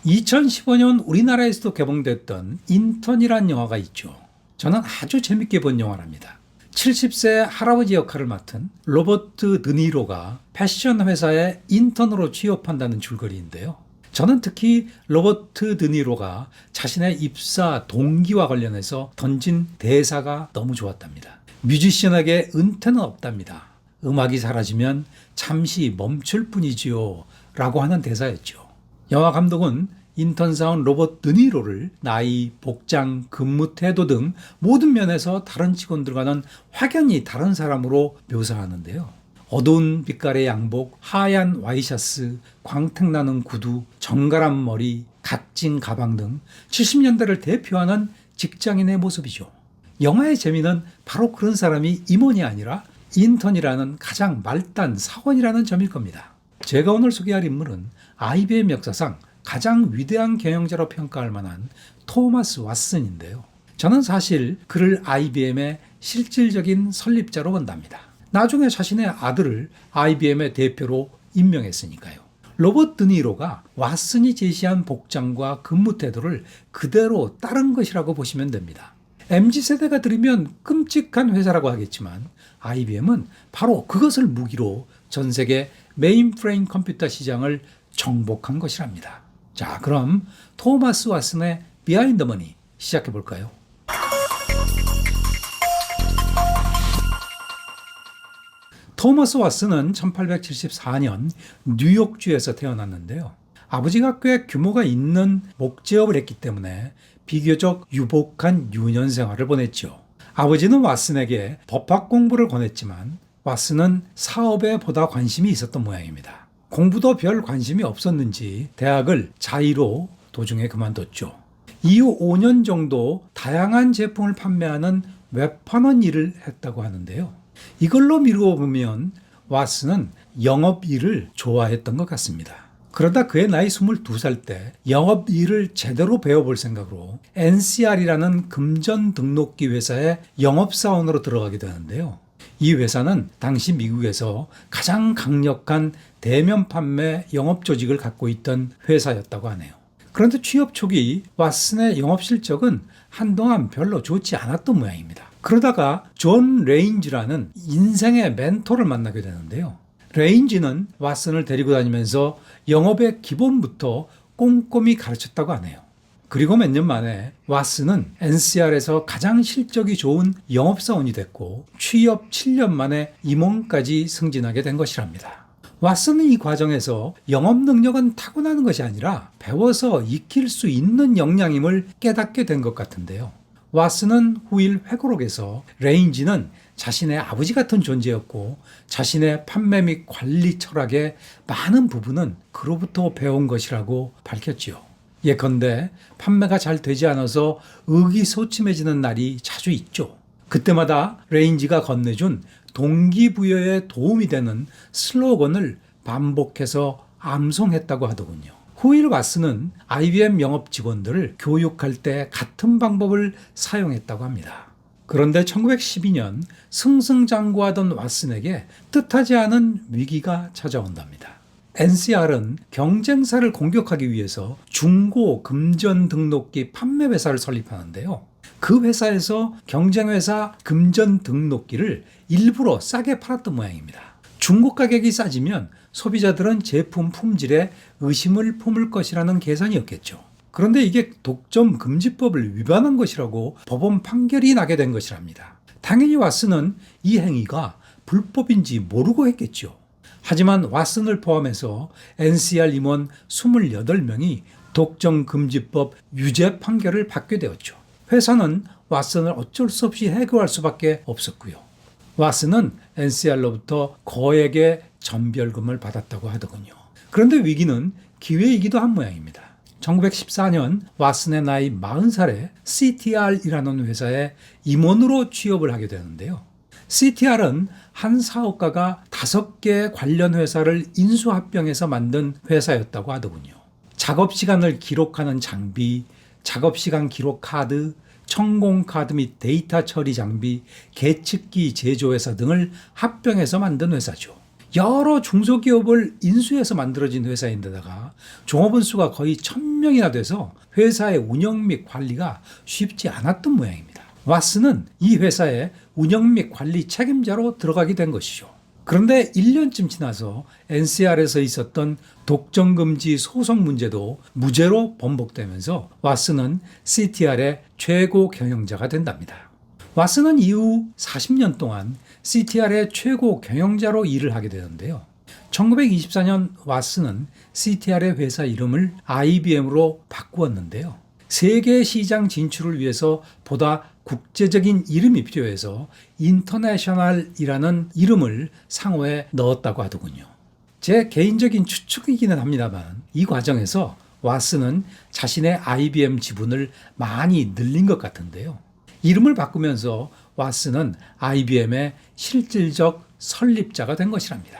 2015년 우리나라에서도 개봉됐던 인턴이란 영화가 있죠. 저는 아주 재밌게 본 영화랍니다. 70세 할아버지 역할을 맡은 로버트 드니로가 패션 회사에 인턴으로 취업한다는 줄거리인데요. 저는 특히 로버트 드니로가 자신의 입사 동기와 관련해서 던진 대사가 너무 좋았답니다. 뮤지션에게 은퇴는 없답니다. 음악이 사라지면 잠시 멈출 뿐이지요. 라고 하는 대사였죠. 영화 감독은 인턴사원 로버트 드니로를 나이, 복장, 근무 태도 등 모든 면에서 다른 직원들과는 확연히 다른 사람으로 묘사하는데요. 어두운 빛깔의 양복, 하얀 와이셔츠, 광택나는 구두, 정갈한 머리, 각진 가방 등 70년대를 대표하는 직장인의 모습이죠. 영화의 재미는 바로 그런 사람이 임원이 아니라 인턴이라는 가장 말단 사원이라는 점일 겁니다. 제가 오늘 소개할 인물은 IBM 역사상 가장 위대한 경영자로 평가할 만한 토마스 왓슨인데요. 저는 사실 그를 IBM의 실질적인 설립자로 본답니다. 나중에 자신의 아들을 IBM의 대표로 임명했으니까요. 로버트 드니로가 왓슨이 제시한 복장과 근무 태도를 그대로 따른 것이라고 보시면 됩니다. MZ세대가 들으면 끔찍한 회사라고 하겠지만 IBM은 바로 그것을 무기로 전 세계 메인프레임 컴퓨터 시장을 정복한 것이랍니다. 자, 그럼 토마스 왓슨의 비하인드 머니 시작해 볼까요? 토마스 왓슨은 1874년 뉴욕주에서 태어났는데요. 아버지가 꽤 규모가 있는 목재업을 했기 때문에 비교적 유복한 유년 생활을 보냈죠. 아버지는 왓슨에게 법학 공부를 권했지만 왓슨은 사업에 보다 관심이 있었던 모양입니다. 공부도 별 관심이 없었는지 대학을 자의로 도중에 그만뒀죠. 이후 5년 정도 다양한 제품을 판매하는 웹판원 일을 했다고 하는데요. 이걸로 미루어 보면 왓슨은 영업 일을 좋아했던 것 같습니다. 그러다 그의 나이 22살 때 영업 일을 제대로 배워볼 생각으로 NCR이라는 금전 등록기 회사에 영업사원으로 들어가게 되는데요. 이 회사는 당시 미국에서 가장 강력한 대면 판매 영업 조직을 갖고 있던 회사였다고 하네요. 그런데 취업 초기 왓슨의 영업 실적은 한동안 별로 좋지 않았던 모양입니다. 그러다가 존 레인지라는 인생의 멘토를 만나게 되는데요. 레인지는 왓슨을 데리고 다니면서 영업의 기본부터 꼼꼼히 가르쳤다고 하네요. 그리고 몇 년 만에 왓슨은 NCR에서 가장 실적이 좋은 영업사원이 됐고 취업 7년 만에 임원까지 승진하게 된 것이랍니다. 왓슨은 이 과정에서 영업 능력은 타고나는 것이 아니라 배워서 익힐 수 있는 역량임을 깨닫게 된 것 같은데요. 왓슨은 후일 회고록에서 레인지는 자신의 아버지 같은 존재였고 자신의 판매 및 관리 철학의 많은 부분은 그로부터 배운 것이라고 밝혔지요. 예컨대 판매가 잘 되지 않아서 의기소침해지는 날이 자주 있죠. 그때마다 레인지가 건네준 동기부여에 도움이 되는 슬로건을 반복해서 암송했다고 하더군요. 후일 왓슨은 IBM 영업 직원들을 교육할 때 같은 방법을 사용했다고 합니다. 그런데 1912년 승승장구하던 왓슨에게 뜻하지 않은 위기가 찾아온답니다. NCR은 경쟁사를 공격하기 위해서 중고 금전 등록기 판매 회사를 설립하는데요. 그 회사에서 경쟁회사 금전 등록기를 일부러 싸게 팔았던 모양입니다. 중고 가격이 싸지면 소비자들은 제품 품질에 의심을 품을 것이라는 계산이었겠죠. 그런데 이게 독점 금지법을 위반한 것이라고 법원 판결이 나게 된 것이랍니다. 당연히 왓슨은 이 행위가 불법인지 모르고 했겠죠. 하지만 왓슨을 포함해서 NCR 임원 28명이 독점금지법 유죄 판결을 받게 되었죠. 회사는 왓슨을 어쩔 수 없이 해고할 수밖에 없었고요. 왓슨은 NCR로부터 거액의 전별금을 받았다고 하더군요. 그런데 위기는 기회이기도 한 모양입니다. 1914년 왓슨의 나이 40살에 CTR이라는 회사에 임원으로 취업을 하게 되는데요. CTR은 한 사업가가 5개의 관련 회사를 인수합병해서 만든 회사였다고 하더군요. 작업시간을 기록하는 장비, 작업시간 기록 카드, 천공 카드 및 데이터 처리 장비, 계측기 제조회사 등을 합병해서 만든 회사죠. 여러 중소기업을 인수해서 만들어진 회사인데다가 종업원 수가 거의 1000명 10년이나 돼서 회사의 운영 및 관리가 쉽지 않았던 모양입니다. 왓슨은 이 회사의 운영 및 관리 책임자로 들어가게 된 것이죠. 그런데 1년쯤 지나서 NCR에서 있었던 독점금지 소송 문제도 무죄로 번복되면서 왓슨은 CTR의 최고 경영자가 된답니다. 왓슨은 이후 40년 동안 CTR의 최고 경영자로 일을 하게 되는데요. 1924년 왓슨은 CTR의 회사 이름을 IBM으로 바꾸었는데요. 세계 시장 진출을 위해서 보다 국제적인 이름이 필요해서 인터내셔널이라는 이름을 상호에 넣었다고 하더군요. 제 개인적인 추측이기는 합니다만 이 과정에서 왓슨은 자신의 IBM 지분을 많이 늘린 것 같은데요. 이름을 바꾸면서 왓슨은 IBM의 실질적 설립자가 된 것이랍니다.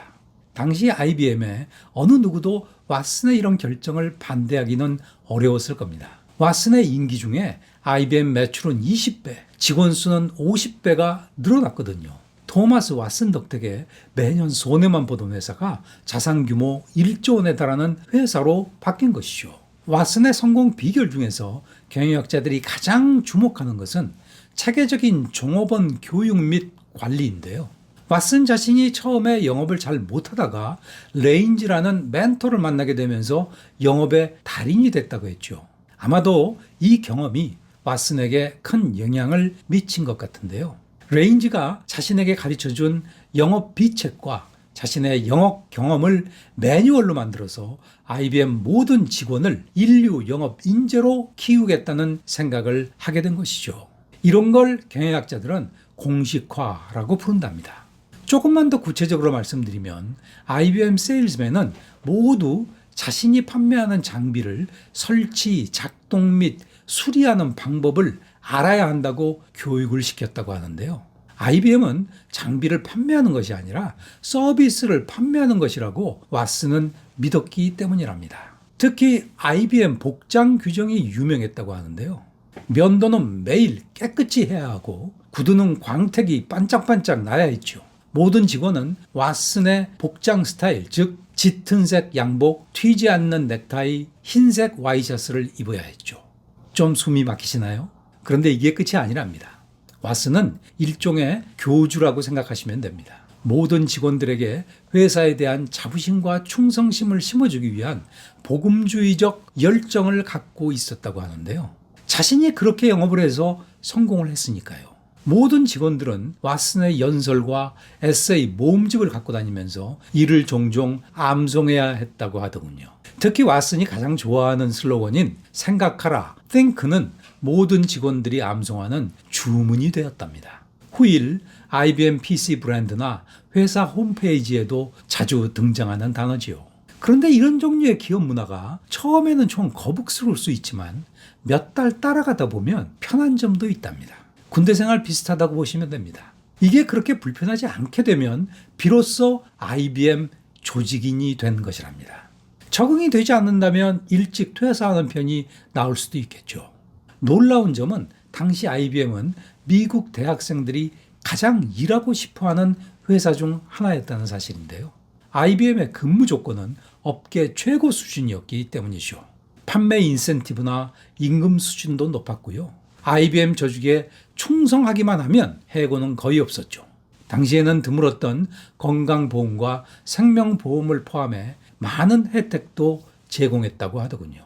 당시 IBM에 어느 누구도 왓슨의 이런 결정을 반대하기는 어려웠을 겁니다. 왓슨의 임기 중에 IBM 매출은 20배, 직원 수는 50배가 늘어났거든요. 토마스 왓슨 덕택에 매년 손해만 보던 회사가 자산 규모 1조 원에 달하는 회사로 바뀐 것이죠. 왓슨의 성공 비결 중에서 경영학자들이 가장 주목하는 것은 체계적인 종업원 교육 및 관리인데요. 왓슨 자신이 처음에 영업을 잘 못하다가 레인지라는 멘토를 만나게 되면서 영업의 달인이 됐다고 했죠. 아마도 이 경험이 왓슨에게 큰 영향을 미친 것 같은데요. 레인지가 자신에게 가르쳐준 영업 비책과 자신의 영업 경험을 매뉴얼로 만들어서 IBM 모든 직원을 인류 영업 인재로 키우겠다는 생각을 하게 된 것이죠. 이런 걸 경영학자들은 공식화라고 부른답니다. 조금만 더 구체적으로 말씀드리면 IBM 세일즈맨은 모두 자신이 판매하는 장비를 설치, 작동 및 수리하는 방법을 알아야 한다고 교육을 시켰다고 하는데요. IBM은 장비를 판매하는 것이 아니라 서비스를 판매하는 것이라고 왓슨은 믿었기 때문이랍니다. 특히 IBM 복장 규정이 유명했다고 하는데요. 면도는 매일 깨끗이 해야 하고 구두는 광택이 반짝반짝 나야 했죠. 모든 직원은 왓슨의 복장 스타일, 즉 짙은색 양복, 튀지 않는 넥타이, 흰색 와이셔츠를 입어야 했죠. 좀 숨이 막히시나요? 그런데 이게 끝이 아니랍니다. 왓슨은 일종의 교주라고 생각하시면 됩니다. 모든 직원들에게 회사에 대한 자부심과 충성심을 심어주기 위한 복음주의적 열정을 갖고 있었다고 하는데요. 자신이 그렇게 영업을 해서 성공을 했으니까요. 모든 직원들은 왓슨의 연설과 에세이 모음집을 갖고 다니면서 이를 종종 암송해야 했다고 하더군요. 특히 왓슨이 가장 좋아하는 슬로건인 생각하라, think는 모든 직원들이 암송하는 주문이 되었답니다. 후일 IBM PC 브랜드나 회사 홈페이지에도 자주 등장하는 단어지요. 그런데 이런 종류의 기업 문화가 처음에는 좀 거북스러울 수 있지만 몇 달 따라가다 보면 편한 점도 있답니다. 군대 생활 비슷하다고 보시면 됩니다. 이게 그렇게 불편하지 않게 되면 비로소 IBM 조직인이 된 것이랍니다. 적응이 되지 않는다면 일찍 퇴사하는 편이 나을 수도 있겠죠. 놀라운 점은 당시 IBM은 미국 대학생들이 가장 일하고 싶어하는 회사 중 하나였다는 사실인데요. IBM의 근무 조건은 업계 최고 수준이었기 때문이죠. 판매 인센티브나 임금 수준도 높았고요. IBM 조직에 충성하기만 하면 해고는 거의 없었죠. 당시에는 드물었던 건강보험과 생명보험을 포함해 많은 혜택도 제공했다고 하더군요.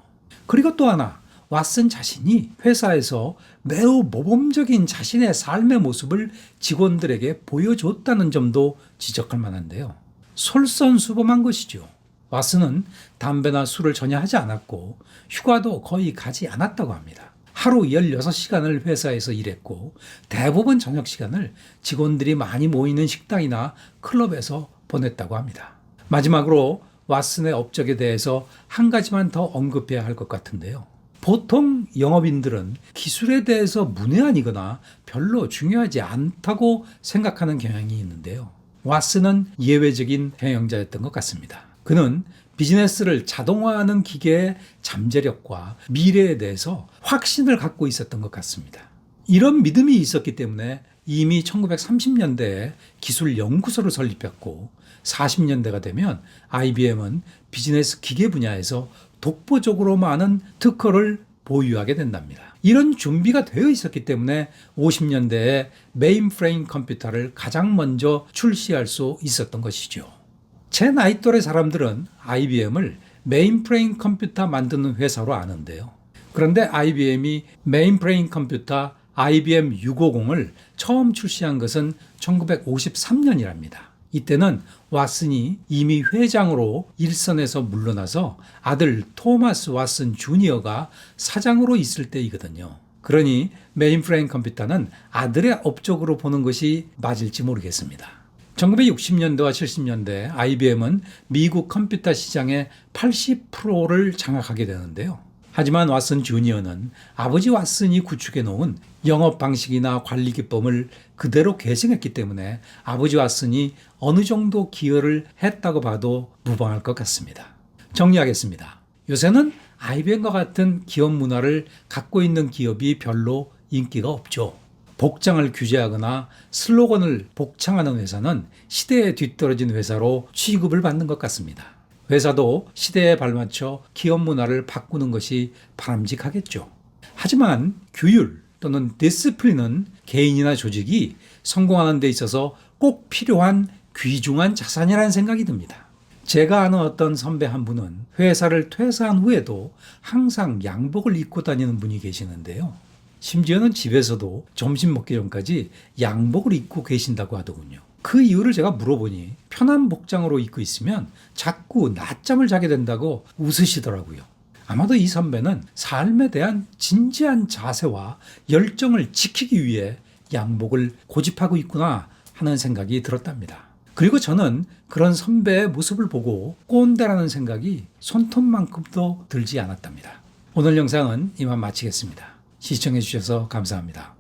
그리고 또 하나, 왓슨 자신이 회사에서 매우 모범적인 자신의 삶의 모습을 직원들에게 보여줬다는 점도 지적할 만한데요. 솔선수범한 것이죠. 왓슨은 담배나 술을 전혀 하지 않았고 휴가도 거의 가지 않았다고 합니다. 하루 16시간을 회사에서 일했고 대부분 저녁 시간을 직원들이 많이 모이는 식당이나 클럽에서 보냈다고 합니다. 마지막으로 왓슨의 업적에 대해서 한 가지만 더 언급해야 할 것 같은데요. 보통 영업인들은 기술에 대해서 문외한이거나 별로 중요하지 않다고 생각하는 경향이 있는데요. 왓슨은 예외적인 경영자였던 것 같습니다. 그는 비즈니스를 자동화하는 기계의 잠재력과 미래에 대해서 확신을 갖고 있었던 것 같습니다. 이런 믿음이 있었기 때문에 이미 1930년대에 기술 연구소를 설립했고 40년대가 되면 IBM은 비즈니스 기계 분야에서 독보적으로 많은 특허를 보유하게 된답니다. 이런 준비가 되어 있었기 때문에 50년대에 메인프레임 컴퓨터를 가장 먼저 출시할 수 있었던 것이죠. 제 나이 또래 사람들은 IBM을 메인프레임 컴퓨터 만드는 회사로 아는데요. 그런데 IBM이 메인프레임 컴퓨터 IBM 650을 처음 출시한 것은 1953년이랍니다. 이때는 왓슨이 이미 회장으로 일선에서 물러나서 아들 토마스 왓슨 주니어가 사장으로 있을 때이거든요. 그러니 메인프레임 컴퓨터는 아들의 업적으로 보는 것이 맞을지 모르겠습니다. 1960년대와 70년대 IBM은 미국 컴퓨터 시장의 80%를 장악하게 되는데요. 하지만 왓슨 주니어는 아버지 왓슨이 구축해 놓은 영업 방식이나 관리 기법을 그대로 계승했기 때문에 아버지 왓슨이 어느 정도 기여를 했다고 봐도 무방할 것 같습니다. 정리하겠습니다. 요새는 IBM과 같은 기업 문화를 갖고 있는 기업이 별로 인기가 없죠. 복장을 규제하거나 슬로건을 복창하는 회사는 시대에 뒤떨어진 회사로 취급을 받는 것 같습니다. 회사도 시대에 발맞춰 기업 문화를 바꾸는 것이 바람직하겠죠. 하지만 규율 또는 디스플린은 개인이나 조직이 성공하는 데 있어서 꼭 필요한 귀중한 자산이라는 생각이 듭니다. 제가 아는 어떤 선배 한 분은 회사를 퇴사한 후에도 항상 양복을 입고 다니는 분이 계시는데요. 심지어는 집에서도 점심 먹기 전까지 양복을 입고 계신다고 하더군요. 그 이유를 제가 물어보니 편한 복장으로 입고 있으면 자꾸 낮잠을 자게 된다고 웃으시더라고요. 아마도 이 선배는 삶에 대한 진지한 자세와 열정을 지키기 위해 양복을 고집하고 있구나 하는 생각이 들었답니다. 그리고 저는 그런 선배의 모습을 보고 꼰대라는 생각이 손톱만큼도 들지 않았답니다. 오늘 영상은 이만 마치겠습니다. 시청해 주셔서 감사합니다.